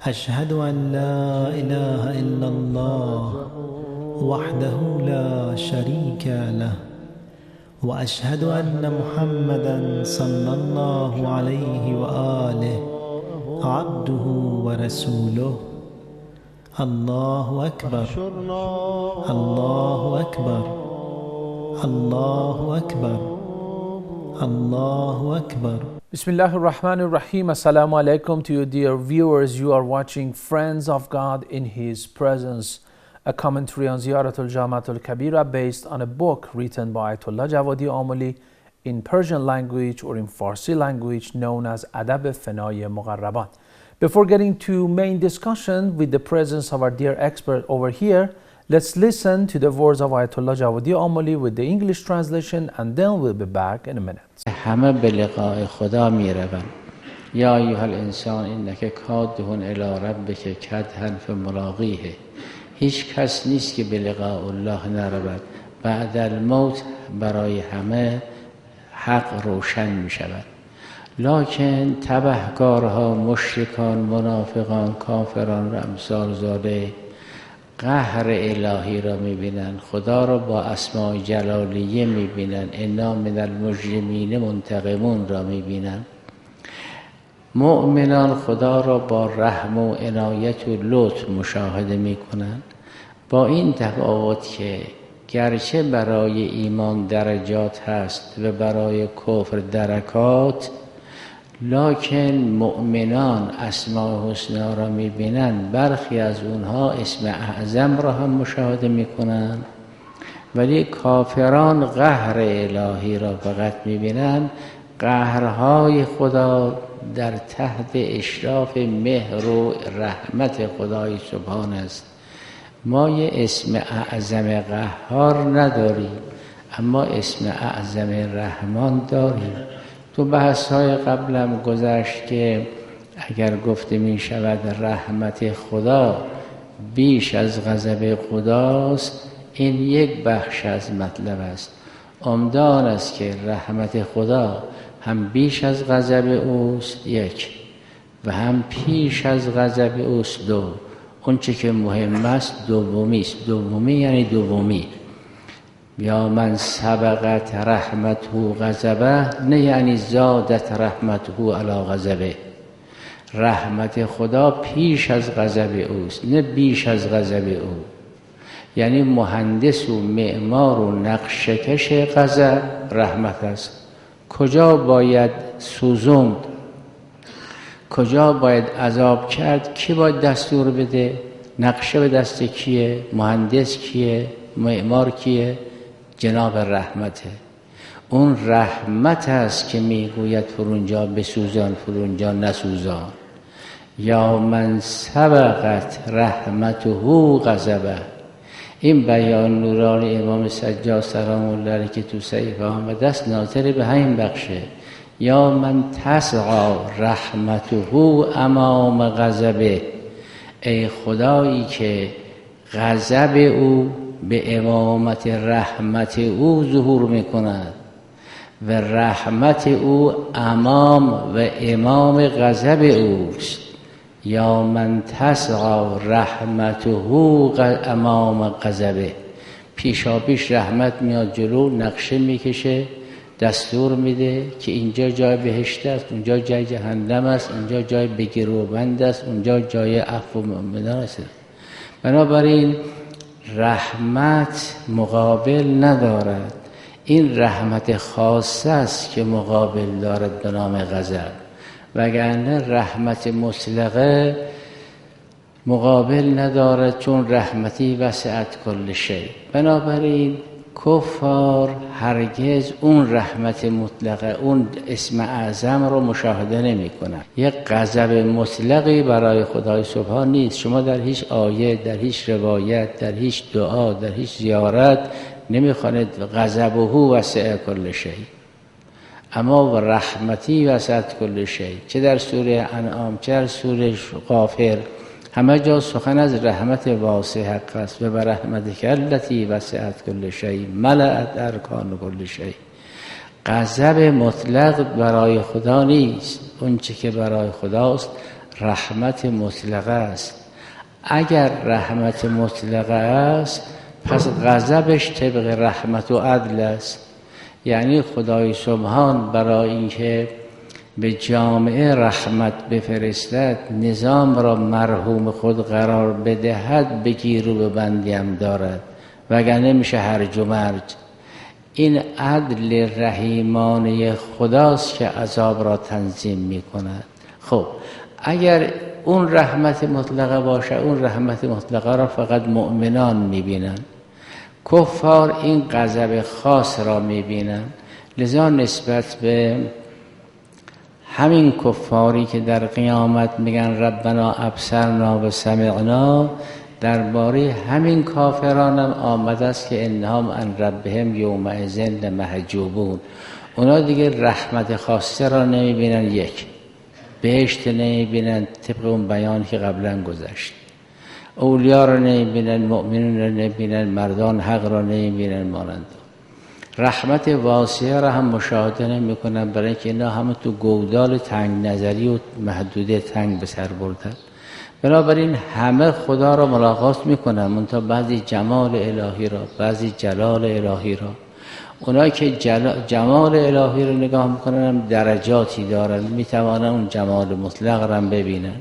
أشهد أن لا إله إلا الله وحده لا شريك له وأشهد أن محمدا صلى الله عليه وآله عبده ورسوله. الله أكبر الله أكبر الله أكبر الله أكبر. Bismillah ar-Rahman ar-Rahim. Assalamu alaikum to you dear viewers. You are watching Friends of God in His Presence, a commentary on Ziyarah al-Jami'a al-Kabira based on a book written by Ayatollah Javadi Amoli in Persian language or in Farsi language known as Adab-e Fana-e Muqarraban. Before getting to main discussion with the presence of our dear expert over here, let's listen to the words of Ayatollah Javadi Amoli with the English translation and then we'll be back in a minute. همه به لقاء خدا می روند. یا ایها الانسان انک کادح الی ربک کدحا فملاقیه. هیچ کس نیست که به لقاء الله نرود. بعد الموت برای همه حق روشن می شود. لکن تبهکارها، مشرکان، منافقان، کافران و امثال ذالک قهر الهی را می‌بینند، خدا را با اسماء جلالیه می‌بینند، انا من المجرمین منتقمون را می‌بینند. مؤمنان خدا را با رحم و عنایت و لطف مشاهده می‌کنند، با این تفاوت که گرچه برای ایمان درجات هست و برای کفر درکات، لکن مؤمنان اسماء حسنا را می‌بینند، برخی از اونها اسم اعظم را هم مشاهده می‌کنند، ولی کافران قهر الهی را فقط می‌بینند. قهرهای خدا در تحت اشراف مهر و رحمت خدای سبحان است. ما یه اسم اعظم قهار نداریم، اما اسم اعظم رحمان داریم. تو بحث‌های قبلم گذشت که اگر گفته می شود رحمت خدا بیش از غضب خداست، این یک بخش از مطلب است. عمدان است که رحمت خدا هم بیش از غضب اوست یک و هم پیش از غضب اوست دو. اون چه که مهم است دومی است. دومی یعنی دومی. یا من سبقت رحمته غضبه، نه یعنی زادت رحمته علی غضبه. رحمت خدا پیش از غضب اوست، نه بیش از غضب او. یعنی مهندس و معمار و نقشه‌کش غضب رحمت است. کجا باید سوزوند، کجا باید عذاب کرد، کی باید دستور بده؟ نقشه به دست کیه؟ مهندس کیه؟ معمار کیه؟ جناب رحمته. اون رحمت است که میگوید فرونجا بسوزان فرونجا نسوزان. یا من سبقت رحمته غضبه. این بیان نورانی امام سجاد سلام الله علیه که تو صحیفه آمده است ناظر به همین بخشه. یا من تسعی رحمته امام غضبه. ای خدایی که غضب او به امامت رحمت او ظهور میکند و رحمت او امام و امام غضب اوست. یا من تسعی رحمته امام غضبه. پیشا پیش رحمت میاد جلو، نقشه میکشه، دستور میده که اینجا جای بهشت است، اونجا جای جهنم است، اینجا جای بگیروبند است، اونجا جای عفو مؤمنان است. بنابراین رحمت مقابل ندارد. این رحمت خاصه است که مقابل دارد به نام غضب، وگرنه رحمت مطلقه مقابل ندارد، چون رحمتی وسعت کل شیء. بنابراین کفار هرگز اون رحمت مطلقه، اون اسم اعظم رو مشاهده نمی کنند. یک غضب مطلقی برای خدای سبحان نیست. شما در هیچ آیه، در هیچ روایت، در هیچ دعا، در هیچ زیارت نمیخواند غضبه وسع کل شیء، اما رحمتی وسعت کل شیء. چه در سوره انعام چه در سوره غافر، همه جا سخن از رحمت واسع حق است. و برحمتک التی وسعت کل شیء ملأت ارکان کل شیء. غضب مطلق برای خدا نیست. اون چه که برای خداست رحمت مطلقه است. اگر رحمت مطلقه است پس غضبش طبق رحمت و عدل است. یعنی خدای سبحان برای اینکه به جامعه رحمت بفرستد، نظام را مرحوم خود قرار بدهد، بگیر و ببندیم دارد، وگرنه میشه هرج و مرج. این عدل رحیمانه خداست که عذاب را تنظیم میکند. خب اگر اون رحمت مطلقه باشه، اون رحمت مطلقه را فقط مؤمنان میبینند. کفار این غضب خاص را میبینند. لذا نسبت به همین کفاری که در قیامت میگن ربنا ابصرنا و سمعنا، درباره همین کافران هم آمده است که انهم عن ربهم یومئذ لمحجوبون. اونا دیگه رحمت خاصه را نمیبینن، یک بهشت نمیبینن طبق اون بیانی که قبلا گذشت، اولیا را نمیبینن، مؤمنون را نمیبینن، مردان حق را نمیبینن، مانند رحمت واسعه را هم مشاهده نمیکنن، برای اینکه اینا همه تو گودال تنگ نظری و محدوده تنگ به سر بردن. بنابراین همه خدا را ملاقات میکنن، منتها بعضی جمال الهی را، بعضی جلال الهی را. اونایی که جمال الهی را نگاه میکنن درجاتی دارن، میتوانن اون جمال مطلق را ببینن.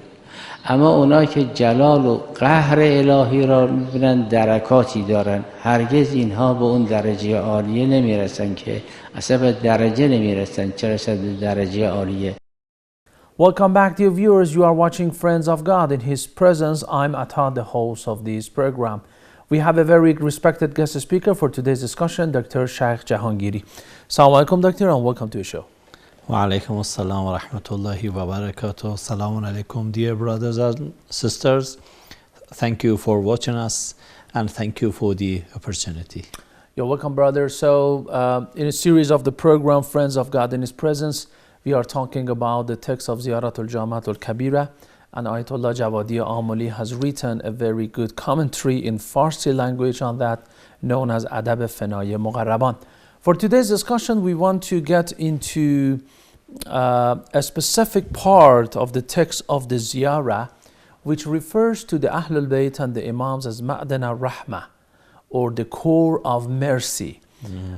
اما اونایی که جلال و قهر الهی را میبینن درکاتی دارن. هرگز اینها به اون درجه عالیه نمیرسن، که اصلا به درجه نمیرسن، چه رسد به درجه عالیه. Welcome back, dear viewers. You are watching Friends of God in His Presence. I'm Atta, the host of this program. We have a very respected guest speaker for today's discussion, Dr. Sheikh Jahangiri. Assalamu alaikum, Doctor, and welcome to the show. Wa alaikum assalam wa rahmatullahi wa barakatuh. Assalamu alaikum, dear brothers and sisters. Thank you for watching us, and thank you for the opportunity. You're welcome, brother. So, in a series of the program, Friends of God in His Presence, we are talking about the text of Ziyarah al-Jami'a al-Kabira, and Ayatollah Javadi Amoli has written a very good commentary in Farsi language on that, known as Adab-e Fana-e Muqarraban. For today's discussion, we want to get into a specific part of the text of the Ziyarah, which refers to the Ahlul Bayt and the Imams as Ma'dan al-Rahmah, or the core of mercy.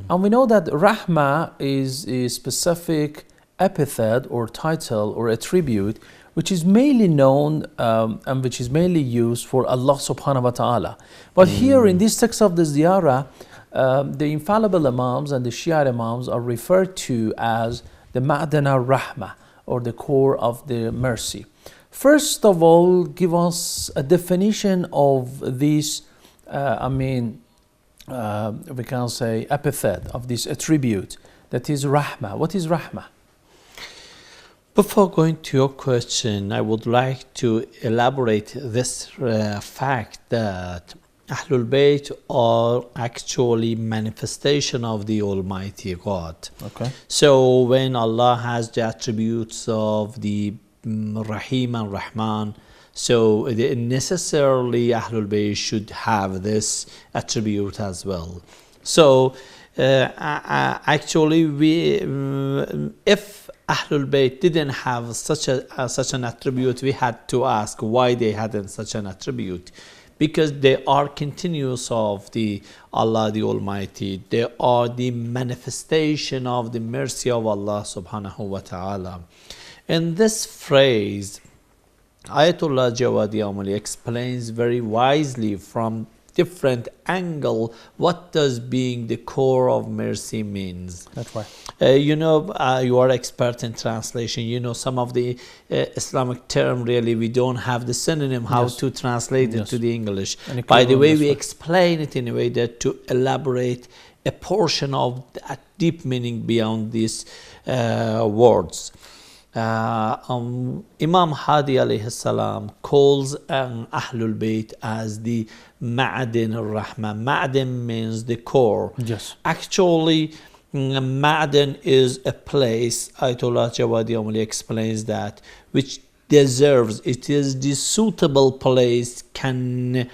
And we know that Rahmah is a specific epithet or title or attribute which is mainly known and which is mainly used for Allah subhanahu wa ta'ala. But here in this text of the Ziyarah, the infallible Imams and the Shia Imams are referred to as the Ma'dan al-Rahmah, or the core of the mercy. First of all, give us a definition of this, we can say epithet, of this attribute that is Rahmah. What is Rahmah? Before going to your question, I would like to elaborate this fact that Ahlul Bayt are actually manifestation of the Almighty God. Okay. So when Allah has the attributes of the Rahim and Rahman, so necessarily Ahlul Bayt should have this attribute as well. So actually, if Ahlul Bayt didn't have such an attribute, we had to ask why they hadn't such an attribute. Because they are continuous of the Allah the Almighty. They are the manifestation of the mercy of Allah subhanahu wa ta'ala. In this phrase, Ayatollah Javadi Amoli explains very wisely from different angle what does being the core of mercy means. That's right. You are expert in translation. You know some of the Islamic term, really we don't have the synonym how to translate it to the English. By the way, we explain it in a way that to elaborate a portion of that deep meaning beyond these words. Imam Hadi alayhi salam calls Ahlul Bayt as the Ma'dan al-Rahmah. Ma'dan means the core. Yes. Actually, Ma'dan is a place, Ayatollah Javadi Amoli explains that, which deserves, it is the suitable place, can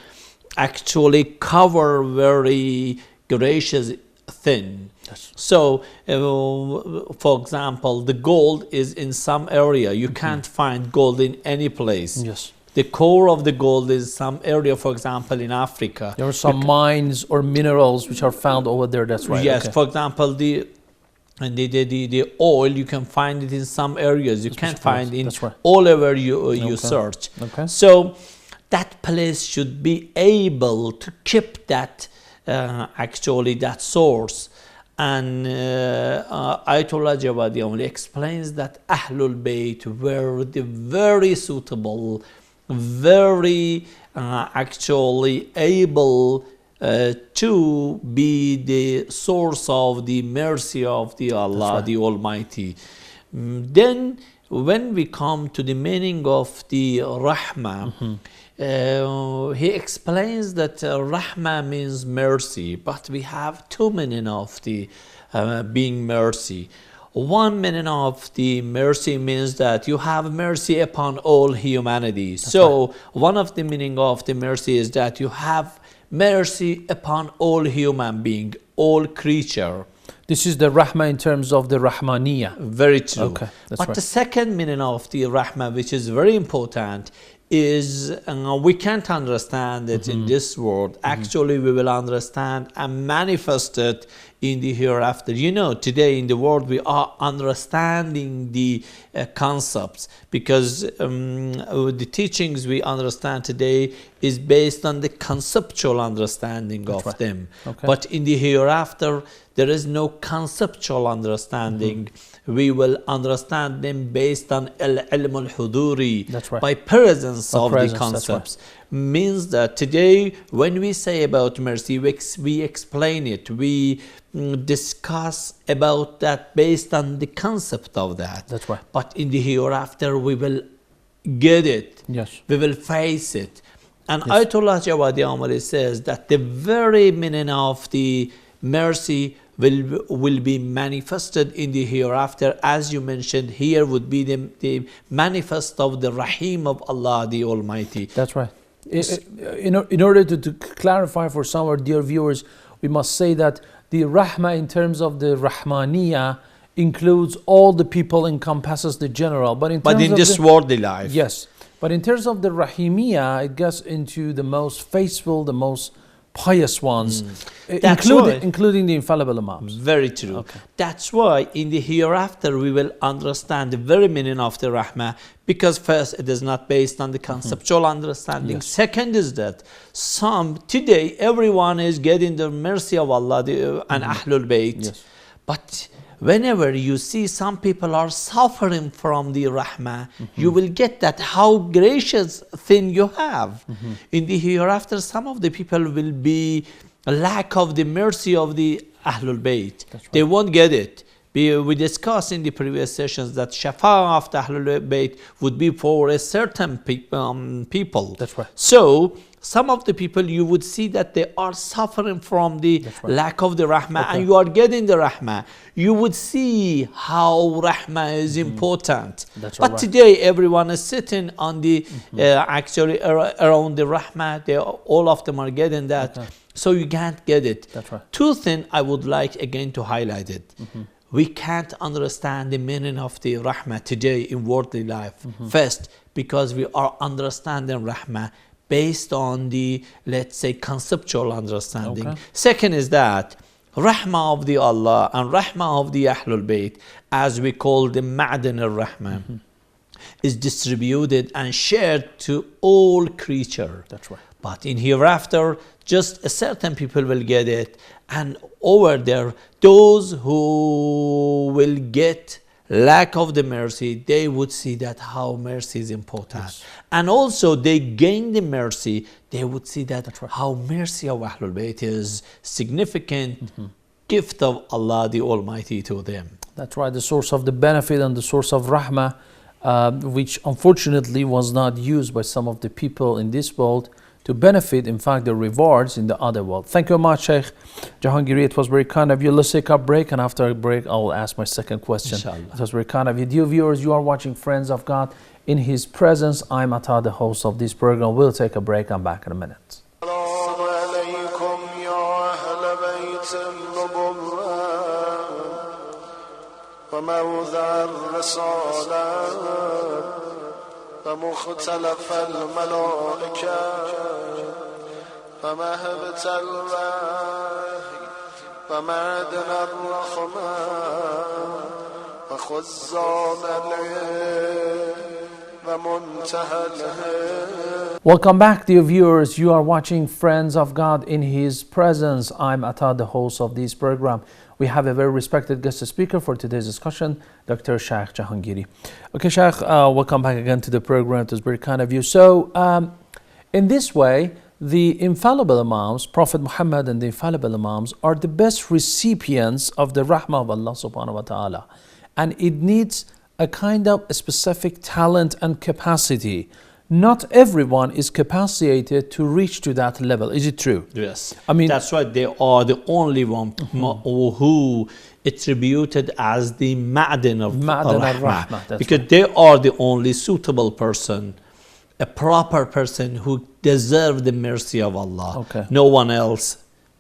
actually cover very gracious thin. Yes. So, for example, the gold is in some area. You can't find gold in any place. Yes. The core of the gold is some area, for example, in Africa. There are some mines or minerals which are found over there. That's right. Yes, Okay. for example, the oil, you can find it in some areas. You can't find it That's right. all over you search. Okay. So that place should be able to keep that actually that source. And Ayatollah Javadi Amoli explains that Ahlul Bayt were the very suitable, very actually able to be the source of the mercy of the Allah, the Almighty. Then when we come to the meaning of the Rahmah, he explains that Rahmah means mercy, but we have two meanings of the being mercy. One meaning of the mercy means that you have mercy upon all humanity. So one of the meaning of the mercy is that you have mercy upon all human being, all creature. This is the Rahmah in terms of the Rahmaniyah. Very true. Okay, that's but right. the second meaning of the Rahmah, which is very important, is we can't understand it in this world. Actually, we will understand and manifest it in the hereafter. You know, today in the world we are understanding the concepts, because the teachings we understand today is based on the conceptual understanding of them. Okay. But in the hereafter, there is no conceptual understanding. We will understand them based on al-ilm al-huduri, That's right. by presence of presence, the that's concepts. Means that today when we say about mercy, we explain it, we discuss about that based on the concept of that. That's right. But in the hereafter we will get it. Yes. We will face it. And Ayatollah Javadi Amoli says that the very meaning of the mercy will be manifested in the hereafter. As you mentioned, here would be the manifest of the Rahim of Allah the Almighty. That's right. In order to clarify for some of our dear viewers, we must say that the Rahmah in terms of the Rahmaniyah includes all the people, encompasses the general. But in this worldly life. Yes. But in terms of the Rahimiyah, it gets into the most faithful, the most pious ones, including the infallible Imams. Very true. Okay. That's why in the hereafter we will understand the very meaning of the Rahmah, because first it is not based on the conceptual understanding. Yes. Second is that today everyone is getting the mercy of Allah and Ahlul Bayt. Yes. But whenever you see some people are suffering from the Rahmah, you will get that how gracious thing you have. In the hereafter, some of the people will be a lack of the mercy of the Ahlul Bayt. Right. They won't get it. We discussed in the previous sessions that Shafa of the Ahlul Bayt would be for a certain people. That's right. So some of the people you would see that they are suffering from the lack of the Rahmah, and you are getting the Rahmah. You would see how Rahmah is important. That's but right. today everyone is sitting on the actually around the Rahmah. All of them are getting that. So you can't get it. That's right. Two things I would like again to highlight it. We can't understand the meaning of the Rahmah today in worldly life. First, because we are understanding Rahmah based on the, let's say, conceptual understanding. Okay. Second is that Rahmah of the Allah and Rahmah of the Ahlul Bayt, as we call the Ma'dan al-Rahmah, is distributed and shared to all creature. That's right. But in hereafter, just a certain people will get it, and over there, those who will get lack of the mercy, they would see that how mercy is important. Yes. And also they gain the mercy, they would see that how mercy of Ahlul Bayt is significant gift of Allah the Almighty to them. That's right, the source of the benefit and the source of rahmah, which unfortunately was not used by some of the people in this world to benefit, in fact, the rewards in the other world. Thank you very much, Sheikh Jahangiri. It was very kind of you. Let's take a break, and after a break, I will ask my second question. Inshallah. It was very kind of you. Dear viewers, you are watching Friends of God in His Presence. I'm Atta, the host of this program. We'll take a break. I'm back in a minute. وموضع الرسالة ومختلف الملائكة ومهبة الوحي ومعدن الرحمة وخزان العلم ومنتهى الهدى. Welcome back, dear viewers. You are watching Friends of God in His Presence. I'm Atta, the host of this program. We have a very respected guest speaker for today's discussion, Dr. Shaykh Jahangiri. Okay, Shaykh, welcome back again to the program. It was very kind of you. So, in this way, the infallible Imams, Prophet Muhammad and the infallible Imams, are the best recipients of the rahmah of Allah subhanahu wa ta'ala. And it needs a kind of a specific talent and capacity. Not everyone is capacitated to reach to that level. Is it true? Yes. I mean, that's right. They are the only one who attributed as the ma'dan of rahmah. Because right. they are the only suitable person, a proper person who deserves the mercy of Allah. Okay. No one else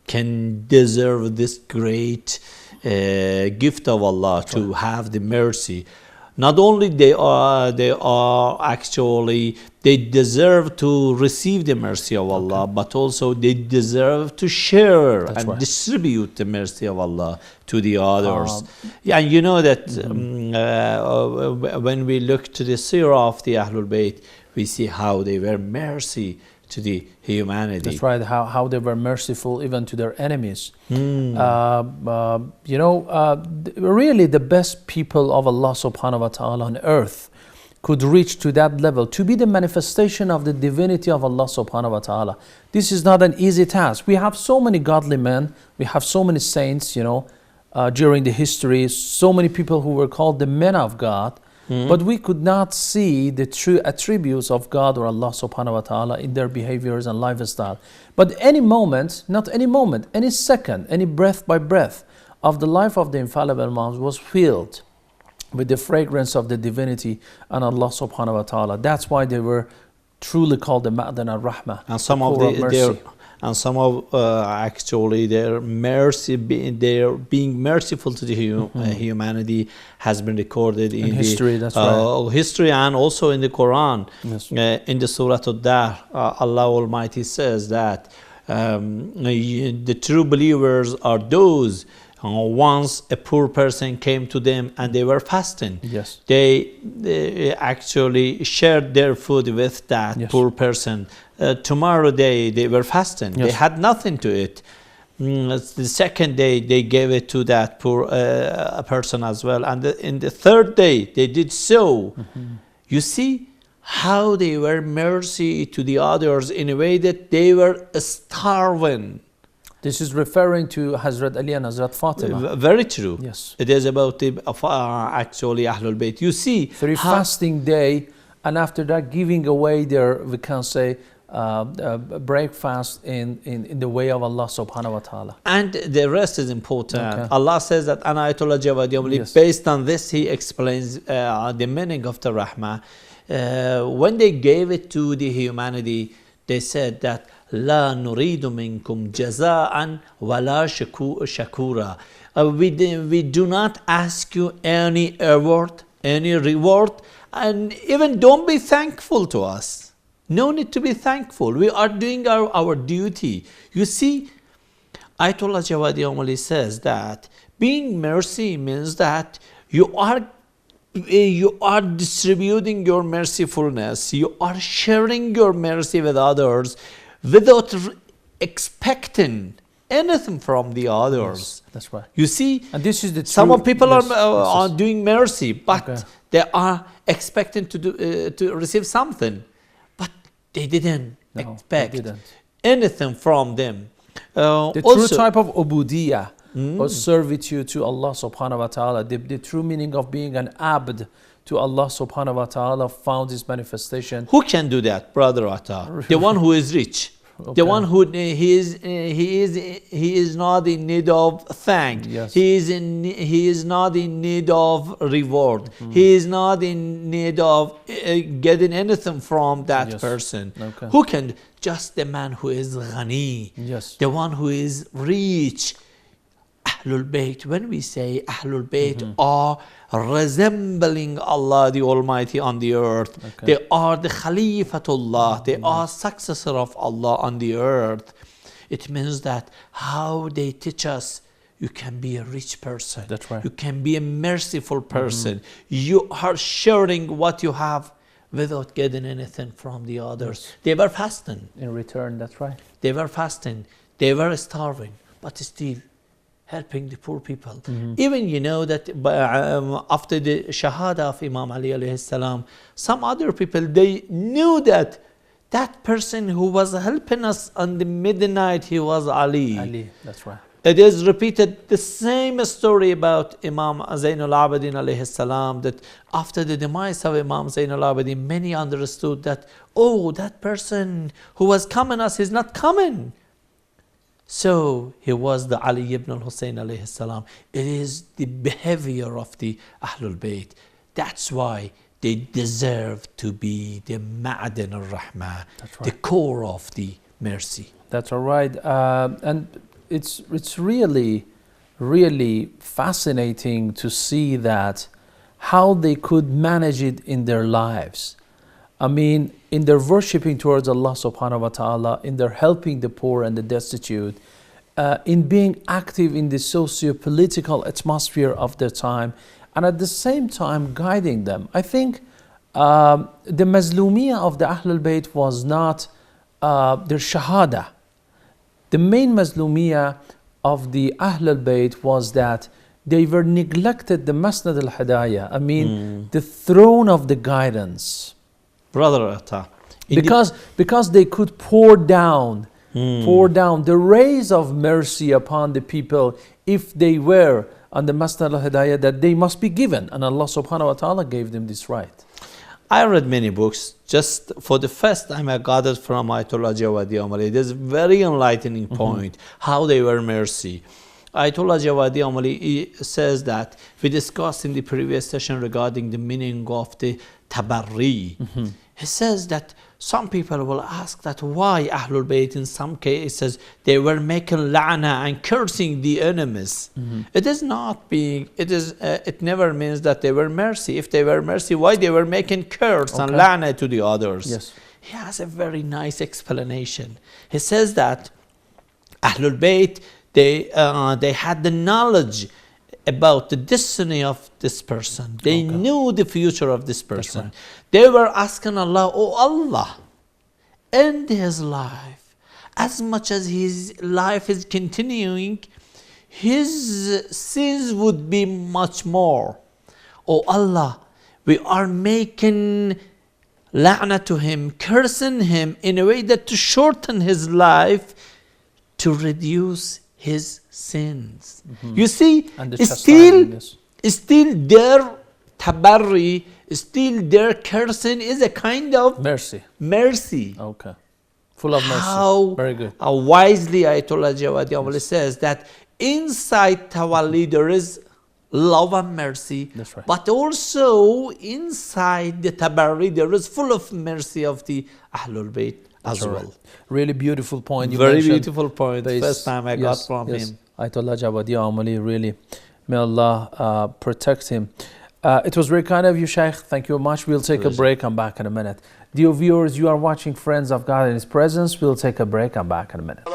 can deserve this great gift of Allah to have the mercy. Not only they deserve to receive the mercy of Allah, but also they deserve to share and distribute the mercy of Allah to the others. Yeah, and you know that when we look to the seerah of the Ahlul Bayt, we see how they were mercy to the humanity. That's right, how they were merciful even to their enemies. Really the best people of Allah subhanahu wa ta'ala on earth could reach to that level, to be the manifestation of the divinity of Allah subhanahu wa ta'ala. This is not an easy task. We have so many godly men, we have so many saints, during the history, so many people who were called the men of God. But we could not see the true attributes of God or Allah subhanahu wa ta'ala in their behaviors and lifestyle. But any moment, not any moment, any second, any breath by breath of the life of the infallible Imams was filled with the fragrance of the divinity and Allah subhanahu wa ta'ala. That's why they were truly called the Ma'dan al-Rahmah. And some of their actually their mercy, their being merciful to the humanity has been recorded in history. That's right. History and also in the Quran. Yes. In the Surah Ad-Dahr, Allah Almighty says that the true believers are those once a poor person came to them and they were fasting. Yes. They actually shared their food with that poor person. Tomorrow they were fasting. They had nothing to eat. The second day they gave it to that poor person as well. And in the third day they did so. You see how they were mercy to the others in a way that they were starving. This is referring to Hazrat Ali and Hazrat Fatima. Very true. Yes. It is about the actually Ahlul Bayt. You see, 3 fasting day, and after that giving away their, we can say, breakfast in the way of Allah subhanahu wa ta'ala. And the rest is important. Okay. Allah says that Grand Ayatollah Javadi Amoli, based on this, he explains the meaning of the rahmah. When they gave it to the humanity, they said that لا نريد منكم جزاء ولا شكورا. We do not ask you any reward, and even don't be thankful to us. No need to be thankful. We are doing our duty. You see, Ayatollah Javadi Amoli says that being mercy means that you are distributing your mercifulness, you are sharing your mercy with others without expecting anything from the others. Yes, that's right. You see, and this is the some of people are doing mercy, but they are expecting to receive something, but they didn't expect anything from them. The true type of ubudiyah or servitude to Allah subhanahu wa ta'ala, the true meaning of being an abd to Allah subhanahu wa ta'ala found its manifestation. Who can do that, Brother Atta? The one who is rich. Okay. The one who he is not in need of thanks. Yes. He is not in need of reward. He is not in need of getting anything from that person. Okay. Who can? Just the man who is ghani. Yes. The one who is rich. Ahlul Bayt, when we say Ahlul Bayt are resembling Allah the Almighty on the earth, they are the Khalifatullah, they are successor of Allah on the earth. It means that how they teach us, you can be a rich person. That's right. You can be a merciful person. You are sharing what you have without getting anything from the others. Yes. They were fasting. In return, that's right. They were fasting. They were starving, but still helping the poor people. Even you know that after the Shahada of Imam Ali alayhi salam, some other people, they knew that that person who was helping us on the midnight, he was Ali. Ali, that's right. It is repeated the same story about Imam Zainul Abidin alayhi salam, that after the demise of Imam Zainul Abidin, many understood that, oh, that person who was coming us is not coming. So he was the Ali ibn al-Hussein alayhi salam. It is the behavior of the Ahlul Bayt. That's why they deserve to be the Ma'adan al-Rahmah, the core of the mercy. That's all right. And it's really, really fascinating to see that how they could manage it in their lives. I mean, in their worshipping towards Allah subhanahu wa ta'ala, in their helping the poor and the destitute, in being active in the socio-political atmosphere of their time, and at the same time guiding them. I think the mazlumiyah of the Ahlul Bayt was not their shahada. The main mazlumiyah of the Ahlul Bayt was that they were neglected the Masnad al-Hidayah. I mean, the throne of the guidance. Brother Atta, because they could pour down the rays of mercy upon the people if they were on the Masnad al-Hidayah that they must be given, and Allah subhanahu wa ta'ala gave them this right. I read many books. Just for the first time I got it from Ayatollah Javadi Amoli. It is a very enlightening point, how they were mercy. Ayatollah Javadi Amoli says that we discussed in the previous session regarding the meaning of the tabarri. He says that some people will ask that why Ahlul Bayt in some cases they were making la'na and cursing the enemies. It is not being, it never means that they were mercy. If they were mercy, why they were making curse and la'na to the others? Yes. He has a very nice explanation. He says that Ahlul Bayt, they had the knowledge about the destiny of this person. They knew the future of this person. Right. They were asking Allah, oh Allah, end his life. As much as his life is continuing, his sins would be much more. Oh Allah, we are making la'na to him, cursing him in a way that to shorten his life, to reduce his sins. You see, still their tabarri, still their cursing is a kind of mercy. Okay. Full of mercy. How very good. Wisely Ayatollah Javadi Amoli says that inside tawalli there is love and mercy. That's right. But also inside the tabarri there is full of mercy of the Ahlul Bayt as well. Really beautiful point. You very beautiful point. First time I got from him. Ayatollah Javadi Amoli, really. May Allah protect him. It was very kind of you, Shaykh. Thank you very much. We'll take a break. I'm back in a minute. Dear viewers, you are watching Friends of God in His Presence. We'll take a break. I'm back in a minute.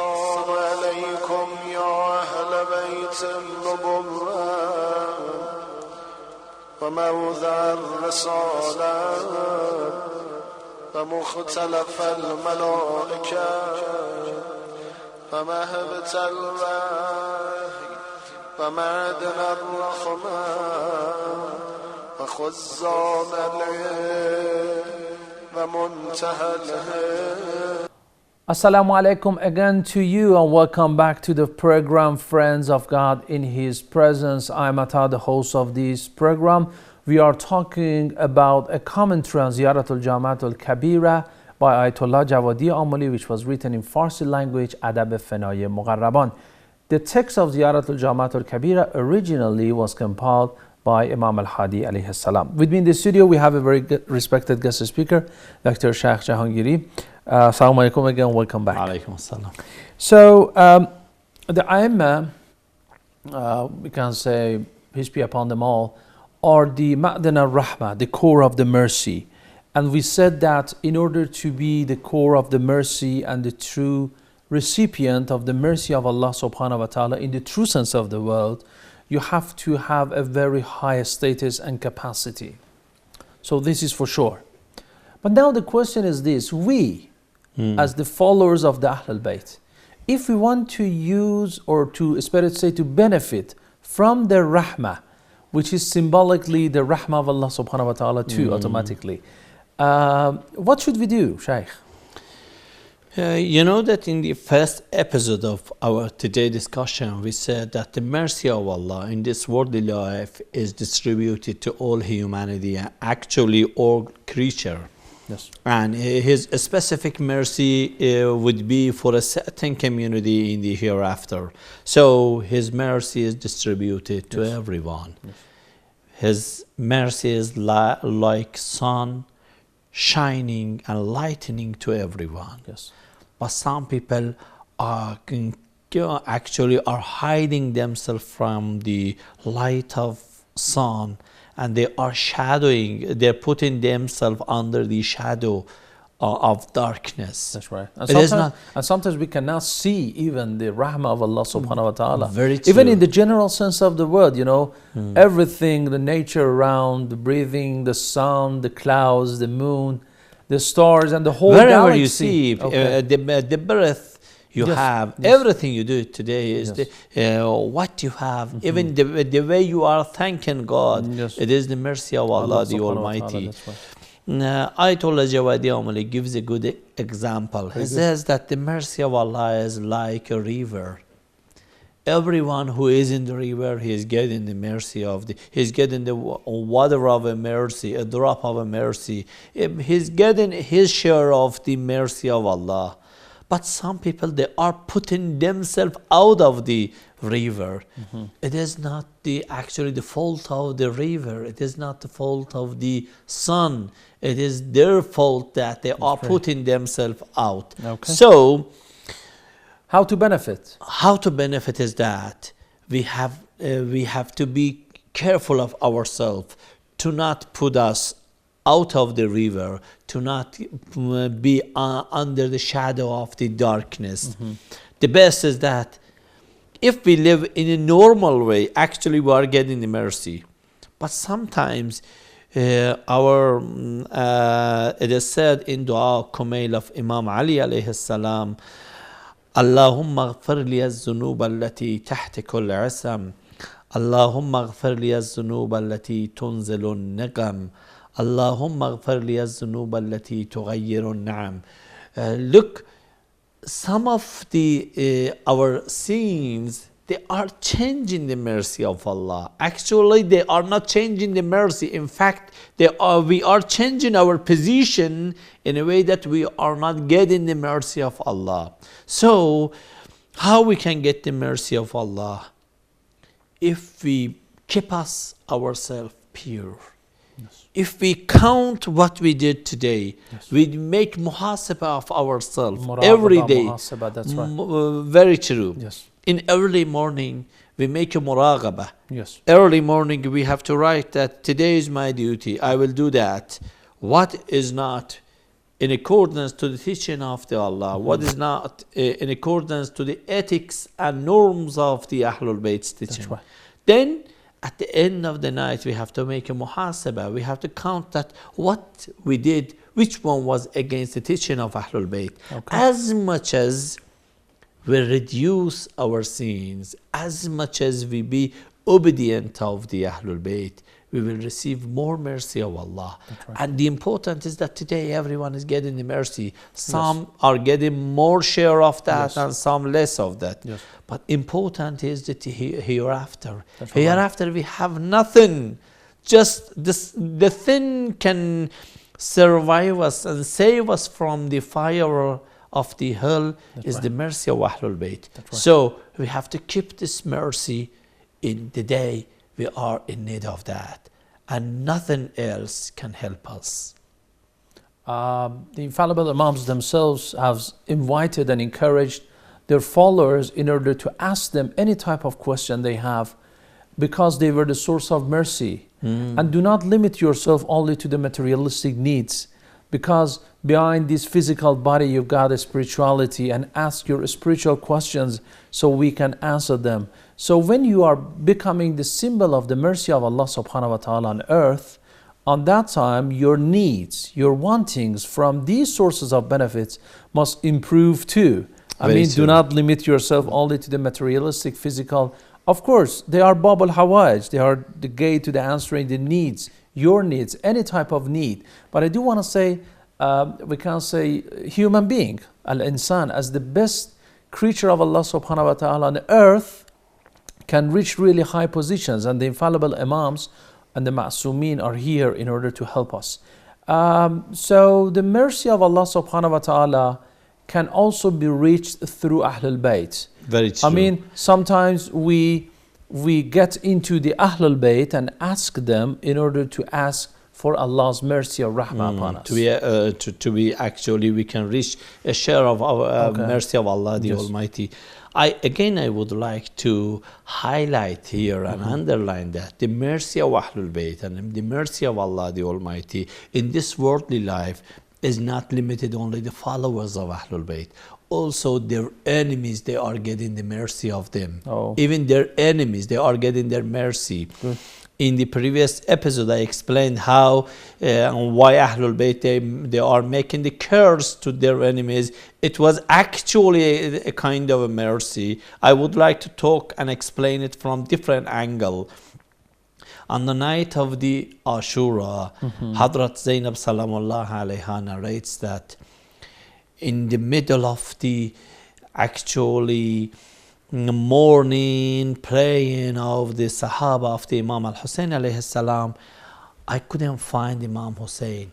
ومختلف الملائكة فمهبت الوحي ومعدن الرحمن وخزان العلم ومنتهى الهدى. Assalamu alaikum again to you and welcome back to the program Friends of God in His Presence. I'm Atta, the host of this program. We are talking about a commentary on Ziyarat al-Jami'a al-Kabira by Ayatollah Javadi Amoli, which was written in Farsi language, Adab-e Fana-e Muqarraban. The text of Ziyarat al-Jami'a al-Kabira originally was compiled by Imam al-Hadi alayhi salam. With me in the studio, we have a very respected guest speaker, Dr. Shaykh Jahangiri. Assalamu alaikum again, welcome back. Alaikum assalam. So, the Aimma, we can say, peace be upon them all, are the ma'dan al-rahma, the core of the mercy. And we said that in order to be the core of the mercy and the true recipient of the mercy of Allah subhanahu wa ta'ala in the true sense of the word, you have to have a very high status and capacity. So this is for sure. But now the question is this: we, as the followers of the Ahlul Bayt, if we want to use, or to spirit say to benefit from the rahmah, which is symbolically the rahmah of Allah subhanahu wa ta'ala too, automatically, what should we do, Shaykh? You know that in the first episode of our today discussion, we said that the mercy of Allah in this worldly life is distributed to all humanity, actually all creature. Yes. And His specific mercy would be for a certain community in the hereafter. So His mercy is distributed to everyone. Yes. His mercy is like sun shining and lightening to everyone. Yes. But some people are actually are hiding themselves from the light of sun, and they are shadowing, they're putting themselves under the shadow of darkness. That's right. And sometimes we cannot see even the rahmah of Allah subhanahu wa ta'ala. Very true. Even in the general sense of the word, you know, everything, the nature around, the breathing, the sun, the clouds, the moon, the stars, and the whole wherever galaxy. you see the breath you have, everything you do today is what you have, even the way you are thanking God, it is the mercy of Allah the Almighty. Ayatollah Javadi Amoli gives a good example. He says that the mercy of Allah is like a river. Everyone who is in the river, he is getting the mercy of he's getting the water of a mercy, a drop of a mercy. He's getting his share of the mercy of Allah. But some people, they are putting themselves out of the river. It is not actually the fault of the river. It is not the fault of the sun. It is their fault that they are putting themselves out. Okay. So, how to benefit? How to benefit is that we have to be careful of ourselves to not put us out of the river, to not be under the shadow of the darkness. The best is that if we live in a normal way, actually we are getting the mercy. But sometimes it is said in Dua Kumail of Imam Ali alayhi salam, اللهم اغفر لي الذنوب التي تحت كل عصم اللهم اغفر لي الذنوب التي تنزل النقم اللهم اغفر لي الذنوب التي تغير النعم. Look, some of our sins, they are changing the mercy of Allah. Actually, they are not changing the mercy. In fact, we are changing our position in a way that we are not getting the mercy of Allah. So, how we can get the mercy of Allah? If we keep ourselves pure. Yes. If we count what we did today, we make muhasabah of ourselves every day. That's right. Very true. Yes. In early morning, we make a muraqabah. Yes. Early morning, we have to write that today is my duty. I will do that. What is not in accordance to the teaching of the Allah? What is not in accordance to the ethics and norms of the Ahlul Bayt's teaching? That's right. Then, at the end of the night, we have to make a muhasabah. We have to count that what we did, which one was against the teaching of Ahlul Bayt. Okay. As much as we reduce our sins, as much as we be obedient of the Ahlul Bayt, we will receive more mercy of Allah. Right. And the important is that today everyone is getting the mercy. Some are getting more share of that and some less of that. Yes. But important is that hereafter. Hereafter we have nothing. Just the thing can survive us and save us from the fire of the hell is the mercy of Ahlul Bayt. Right. So we have to keep this mercy in the day we are in need of that, and nothing else can help us. The infallible Imams themselves have invited and encouraged their followers in order to ask them any type of question they have, because they were the source of mercy. And do not limit yourself only to the materialistic needs, because behind this physical body you've got a spirituality, and ask your spiritual questions so we can answer them. So when you are becoming the symbol of the mercy of Allah subhanahu wa ta'ala on earth, on that time your needs, your wantings from these sources of benefits must improve too. Do not limit yourself only to the materialistic, physical. Of course, they are bab al-hawaj, they are the gate to the answering the needs, your needs, any type of need. But I do want to say, we can say human being, al-insan, as the best creature of Allah subhanahu wa ta'ala on earth, can reach really high positions, and the infallible imams and the ma'sumin are here in order to help us. So the mercy of Allah subhanahu wa ta'ala can also be reached through Ahlul Bayt. Very true. Sometimes we get into the Ahlul Bayt and ask them in order to ask for Allah's mercy or rahmah upon us. We can reach a share of our mercy of Allah the Almighty. I would like to highlight here and underline that the mercy of Ahlul Bayt and the mercy of Allah the Almighty in this worldly life is not limited only the followers of Ahlul Bayt. Also their enemies, they are getting the mercy of them. Even their enemies, they are getting their mercy. In the previous episode, I explained how why Ahlul Bayt, they are making the curse to their enemies. It was actually a kind of a mercy. I would like to talk and explain it from different angle. On the night of the Ashura, Hadrat Zainab Salamullah alayha narrates that in the middle of the morning praying of the Sahaba of the Imam al-Hussein alayhi salam, I couldn't find Imam Hussein.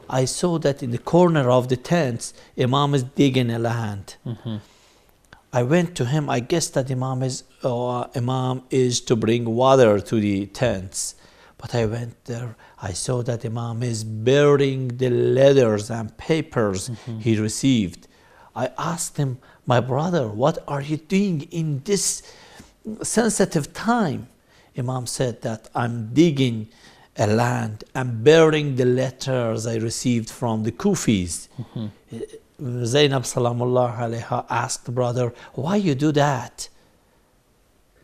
I saw that in the corner of the tents, Imam is digging a land. I went to him. I guessed that Imam is to bring water to the tents. But I went there. I saw that Imam is burying the letters and papers he received. I asked him, my brother, what are you doing in this sensitive time? Imam said that I'm digging a land and burying the letters I received from the Kufis. Zainab Salamullah alayha asked the brother, why you do that?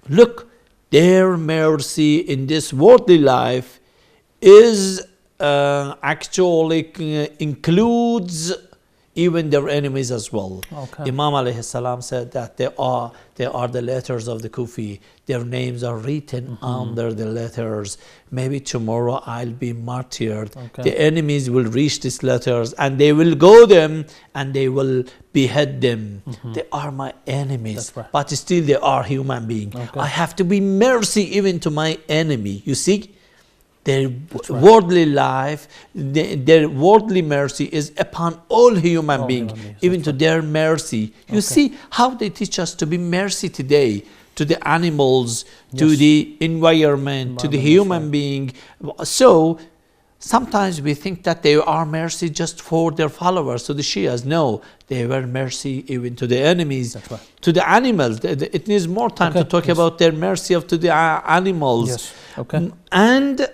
Look, their mercy in this worldly life is actually includes even their enemies as well. Imam alayhi salam said that they are the letters of the Kufi. Their names are written under the letters. Maybe tomorrow I'll be martyred. The enemies will reach these letters and they will go them and they will behead them. They are my enemies, but still they are human beings. I have to be mercy even to my enemy. You see? Their worldly life, their worldly mercy is upon all human beings, even to their mercy. You see how they teach us to be mercy today to the animals, to the environment, to the human being. So sometimes we think that they are mercy just for their followers, to the Shias. No, they were mercy even to the enemies, to the animals. It needs more time to talk about their mercy to the animals. And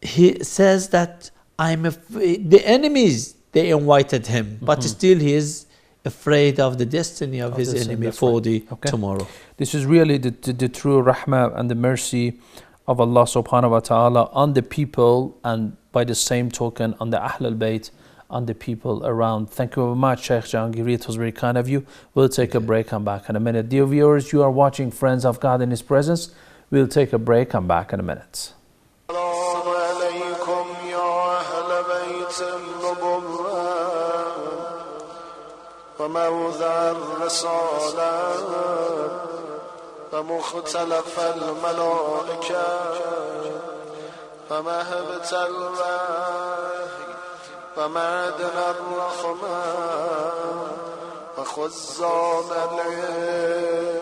he says that the enemies, they invited him, but still he is afraid of the destiny of his enemy for the tomorrow. This is really the true rahmah and the mercy of Allah subhanahu wa ta'ala on the people, and by the same token on the Ahlul Bayt, on the people around. Thank you very much, Sheikh Jahangiri. It was very kind of you. We'll take a break. I'm back in a minute. Dear viewers, you are watching Friends of God in His Presence. We'll take a break. I'm back in a minute. وموضع الرسالة ومختلف الملائكة ومهبة الوحي ومعدن الرحمة وخزان العلم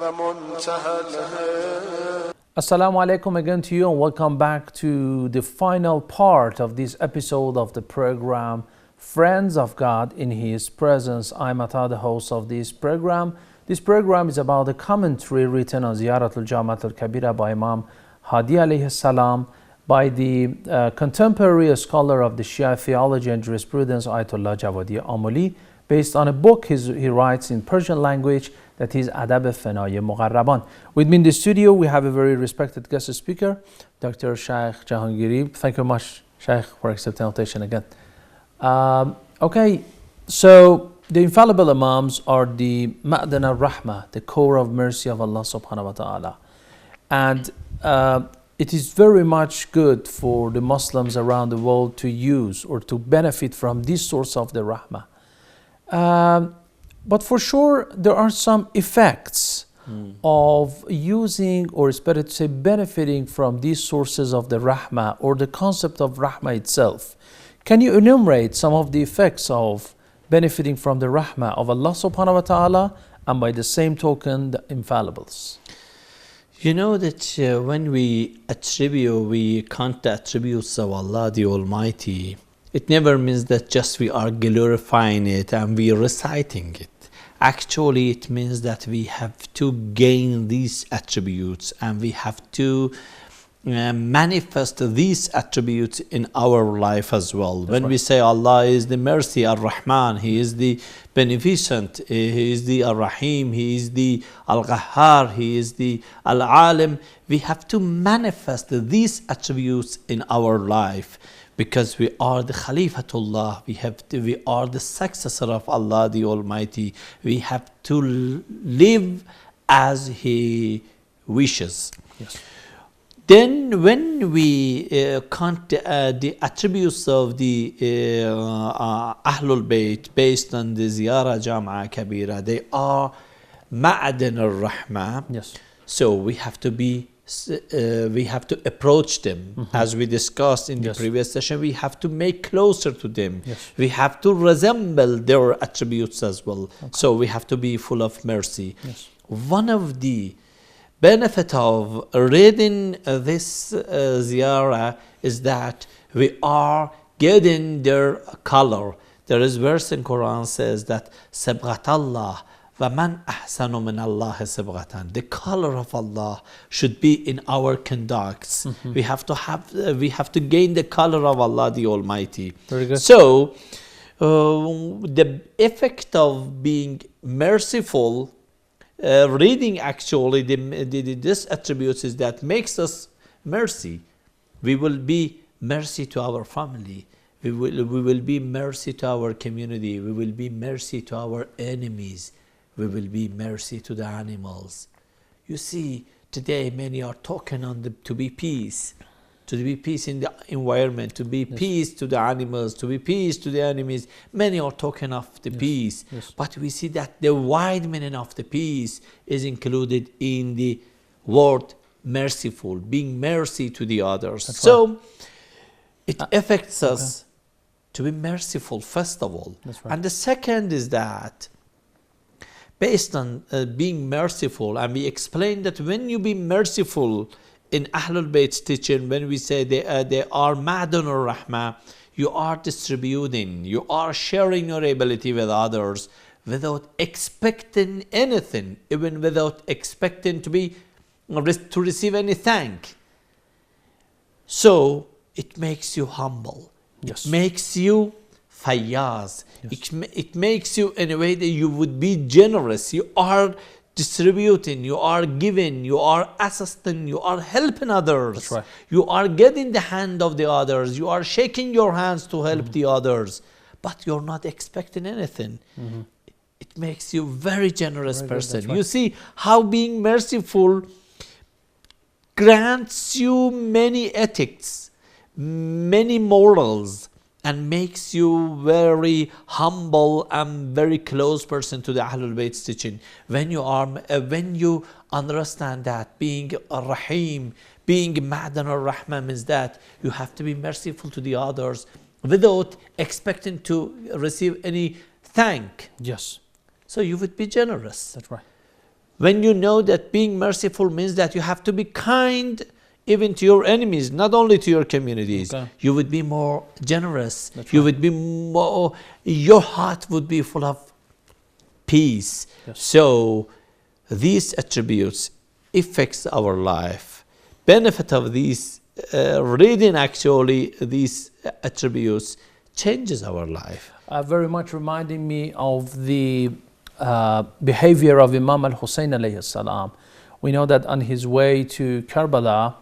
ومنتهى الهدى. Assalamu alaikum again to you, and welcome back to the final part of this episode of the program Friends of God in His Presence. I'm Ata, the host of this program. This program is about a commentary written on Ziyarat al-Jami'a al-Kabira by Imam Hadi alayhi salam, by the contemporary scholar of the Shia theology and jurisprudence, Ayatollah Javadi Amoli, based on a book he writes in Persian language, that is Adab-e Fana-e Muqarraban. With me in the studio, we have a very respected guest speaker, Dr. Shaykh Jahangiri. Thank you very much, Shaykh, for accepting the invitation again. Okay, so the infallible Imams are the Ma'dan al-Rahmah, the core of mercy of Allah subhanahu wa ta'ala. And it is very much good for the Muslims around the world to use or to benefit from this source of the Rahmah. But for sure, there are some effects of using, or it's better to say benefiting from these sources of the Rahmah or the concept of Rahmah itself. Can you enumerate some of the effects of benefiting from the Rahmah of Allah subhanahu wa ta'ala, and by the same token, the infallibles? You know that when we count the attributes of Allah the Almighty, it never means that just we are glorifying it and we are reciting it. Actually, it means that we have to gain these attributes and we have to manifest these attributes in our life as well. When we say Allah is the mercy, Ar-Rahman, He is the beneficent, He is the Ar-Rahim, He is the Al-Qahhar, He is the Al-Alim, we have to manifest these attributes in our life, because we are the Khalifatullah, we are the successor of Allah the Almighty. We have to live as He wishes. Yes. Then when we count the attributes of the Ahlul Bayt based on the Ziyarah, jamia, Kabira, they are Ma'dan al-Rahmah. Yes. So we have to approach them, as we discussed in the previous session. We have to make closer to them. Yes. We have to resemble their attributes as well. So we have to be full of mercy. Yes. One of the benefit of reading this Ziyarah is that we are getting their color. There is verse in Quran says that Sabghat Allah wa man ahsanu min Allah sabghatan. The color of Allah should be in our conducts. We have to gain the color of Allah the Almighty. Very good. So the effect of being merciful, reading actually this attributes is that makes us mercy. We will be mercy to our family. We will be mercy to our community. We will be mercy to our enemies. We will be mercy to the animals. You see, today many are talking on to be peace. To be peace in the environment, to be peace to the animals, to be peace to the enemies. Many are talking of the peace. Yes. But we see that the wide meaning of the peace is included in the word merciful, being mercy to the others. That's so right. It affects us to be merciful, first of all. That's right. And the second is that based on being merciful, and we explained that when you be merciful, in Ahlul Bayt's teaching, when we say they are Ma'dan al-Rahmah, you are distributing, you are sharing your ability with others without expecting anything, even without expecting to receive any thank. So it makes you humble. Yes. It makes you fayyaz. Yes. It makes you in a way that you would be generous. You are distributing, you are giving, you are assisting, you are helping others. That's right. You are getting the hand of the others, you are shaking your hands to help the others, but you're not expecting anything. It makes you very generous person. Right. You see how being merciful grants you many ethics, many morals, and makes you very humble and very close person to the Ahlul Bayt's teaching. When you understand that being a Rahim, being Ma'dan al-Rahmah means that you have to be merciful to the others without expecting to receive any thank. Yes. So you would be generous. That's right. When you know that being merciful means that you have to be kind even to your enemies, not only to your communities. Okay. You would be more generous. That's You right. would be more, your heart would be full of peace. Yes. So these attributes affects our life. Benefit of these reading actually these attributes changes our life. Very much reminding me of the behavior of Imam al-Hussein alayhi salam. We know that on his way to Karbala,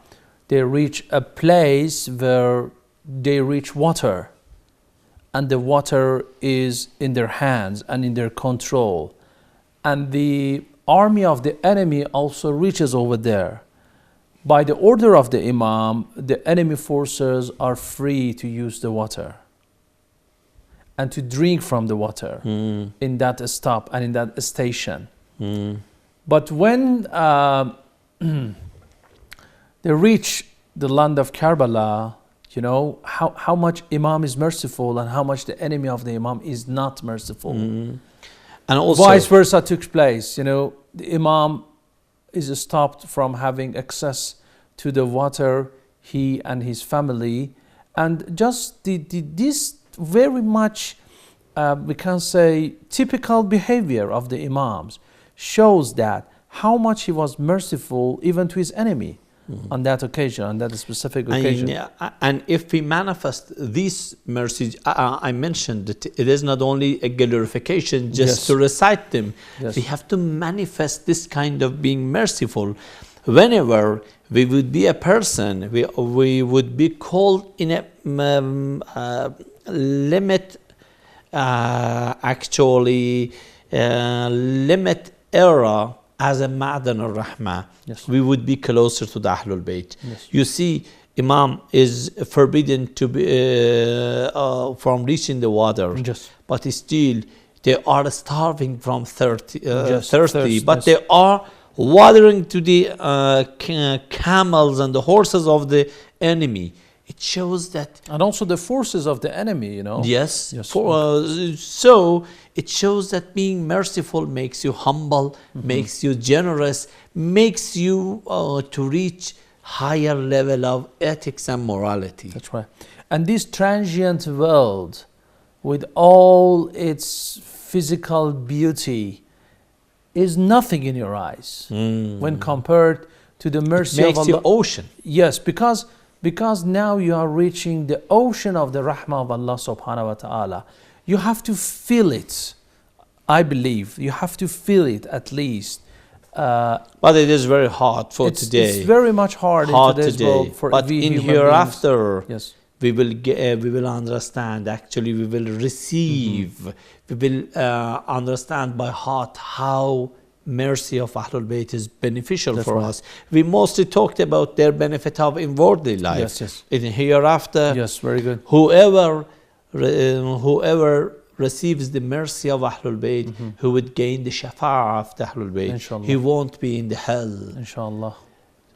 they reach a place where they reach water, and the water is in their hands and in their control. And the army of the enemy also reaches over there. By the order of the Imam, the enemy forces are free to use the water and to drink from the water in that stop and in that station. But when they reach the land of Karbala, you know, how much Imam is merciful and how much the enemy of the Imam is not merciful. And also, Vice versa took place. You know, the Imam is stopped from having access to the water, he and his family, and just this very much, we can say, typical behavior of the Imams shows that how much he was merciful even to his enemy on that occasion, on that specific occasion. And if we manifest these mercies, I mentioned that it is not only a glorification just to recite them. Yes. We have to manifest this kind of being merciful. Whenever we would be a person, we would be called in a limit, limit era as a Ma'dan al-Rahma. Yes. We would be closer to the Ahlul Bayt. Yes. You see, Imam is forbidden to be from reaching the water, Yes. but still they are starving from thirsty, thirst, but yes. they are watering to the camels and the horses of the enemy. It shows that. And also the forces of the enemy, you know. Yes. Yes. So it shows that being merciful makes you humble, makes you generous, makes you to reach higher level of ethics and morality. That's right. And this transient world, with all its physical beauty, is nothing in your eyes when compared to the mercy Makes of you Allah. ocean. Yes, because now you are reaching the ocean of the rahmah of Allah subhanahu wa ta'ala. You have to feel it, I believe. You have to feel it at least. But it is very hard for today. It's very much hard in today's today. world for But we in human hereafter, beings. Yes. we will understand. Actually, we will receive. We will understand by heart how mercy of Ahlul Bayt is beneficial That's for right. us. We mostly talked about their benefit of inwardly life. Yes, yes. In hereafter, Yes, very good. whoever receives the mercy of Ahlul Bayt, who would gain the shafa'ah of the Ahlul Bayt, Inshallah. he won't be in the hell. Inshallah.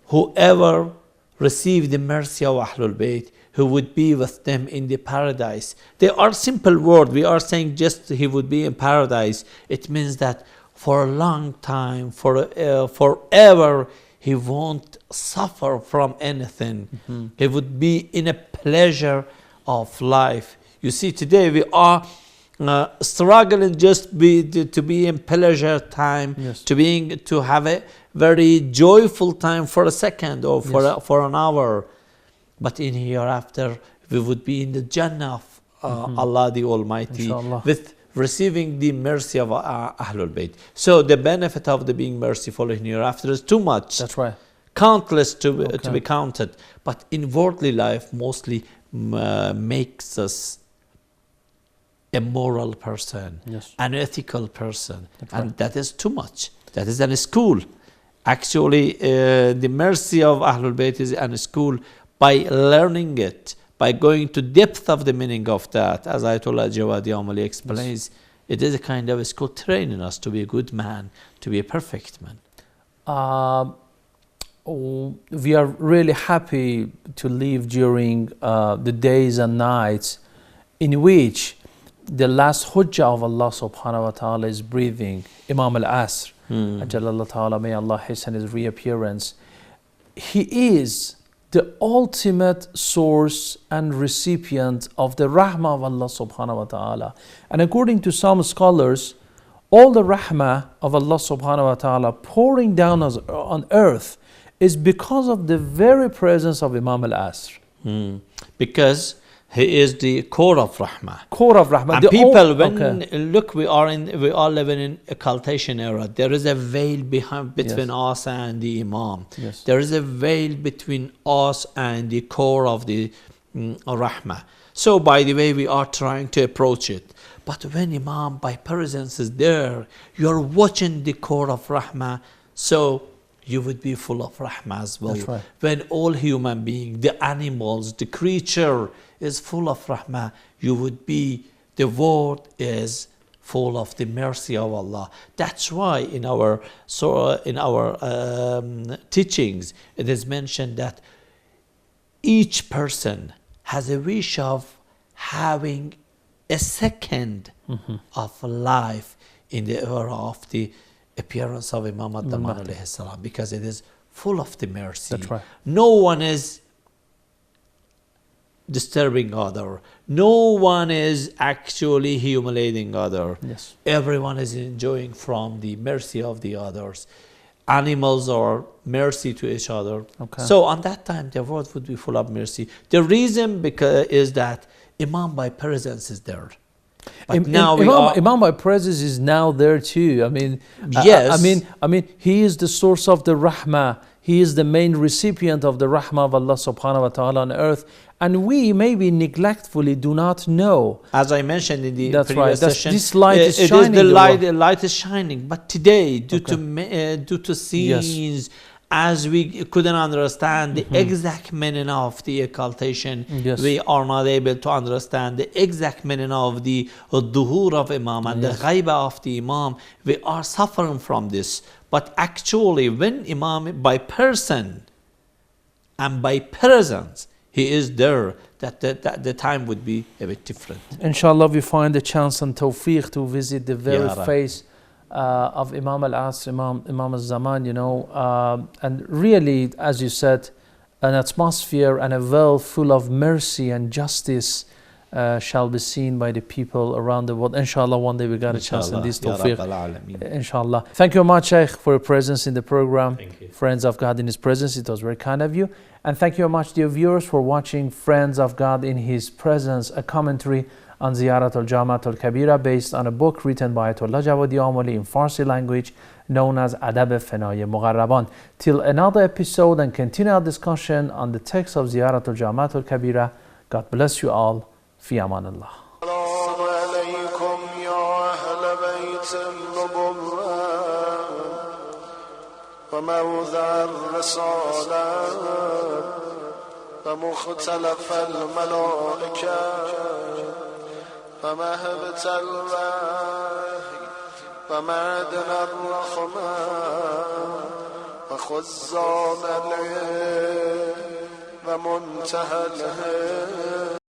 Whoever received the mercy of Ahlul Bayt, who would be with them in the paradise. They are simple words. We are saying just he would be in paradise. It means that for a long time, forever, he won't suffer from anything. He would be in a pleasure of life. You see, today we are struggling just to be in pleasure time, Yes. to have a very joyful time for a second or for an hour. But in hereafter, we would be in the Jannah of Allah the Almighty, Inshallah. with receiving the mercy of Ahlul Bayt. So the benefit of the being merciful in hereafter is too much. That's right. Countless to be counted. But in worldly life, mostly makes us a moral person, Yes. an ethical person. That's And right. that is too much. That is a school. Actually, the mercy of Ahlul Bayt is a school. By learning it, by going to depth of the meaning of that, as Ayatollah Javadi Amoli explains, it is a kind of a school training us to be a good man, to be a perfect man. We are really happy to live during the days and nights in which the last hujjah of Allah subhanahu wa ta'ala is breathing, Imam al-Asr, Ajalallah ta'ala, may Allah hasten his reappearance. He is the ultimate source and recipient of the rahmah of Allah subhanahu wa ta'ala. And according to some scholars, all the rahmah of Allah subhanahu wa ta'ala pouring down on earth is because of the very presence of Imam al-Asr. Because he is the core of rahmah. Core of rahmah. And people, look, we are living in occultation era. There is a veil between us and the Imam. Yes. There is a veil between us and the core of the rahmah. So by the way, we are trying to approach it. But when Imam by presence is there, you're watching the core of rahmah. So you would be full of rahmah as well. That's right. When all human beings, the animals, the creature is full of rahmah, you would be, the world is full of the mercy of Allah. That's why in our teachings, it is mentioned that each person has a wish of having a second of life in the era of the appearance of Imam al-Zaman alayhi salam, because it is full of the mercy. That's right. No one is disturbing other. No one is actually humiliating other. Yes. Everyone is enjoying from the mercy of the others. Animals are mercy to each other. Okay. So on that time, the world would be full of mercy. The reason is that Imam by presence is there. But now Imam by presence is now there too. I mean, yes. I mean, he is the source of the rahmah. He is the main recipient of the rahmah of Allah subhanahu wa ta'ala on earth. And we maybe neglectfully do not know. As I mentioned in the That's previous right. session, This light is it shining. The light is shining. But today, due to scenes, as we couldn't understand the exact meaning of the occultation, we are not able to understand the exact meaning of the duhur of Imam and the ghaiba of the Imam. We are suffering from this. But actually, when Imam by person and by presence, he is there, that the time would be a bit different. Inshallah, we find the chance and tawfiq to visit the very face of Imam al-Asr, Imam al-Zaman, you know, and really, as you said, an atmosphere and a well full of mercy and justice shall be seen by the people around the world. Inshallah, one day we got a chance in this tawfiq. Inshallah. Thank you very much, Sheikh, for your presence in the program. Thank you. Friends of God in His presence, it was very kind of you. And thank you very much, dear viewers, for watching Friends of God in His presence, a commentary on Ziyarah al-Jami'a al-Kabira based on a book written by Ayatollah Javadi Amoli in Farsi language known as Adab-e Fana-e Muqarraban. Till another episode and continue our discussion on the text of Ziyarah al-Jami'a al-Kabira. God bless you all. Fi aman Allah. وموضع الرسالة ومختلف الملائكة ومهبة الوحي ومعدن الرحمة وخزان العلم ومنتهى الهدى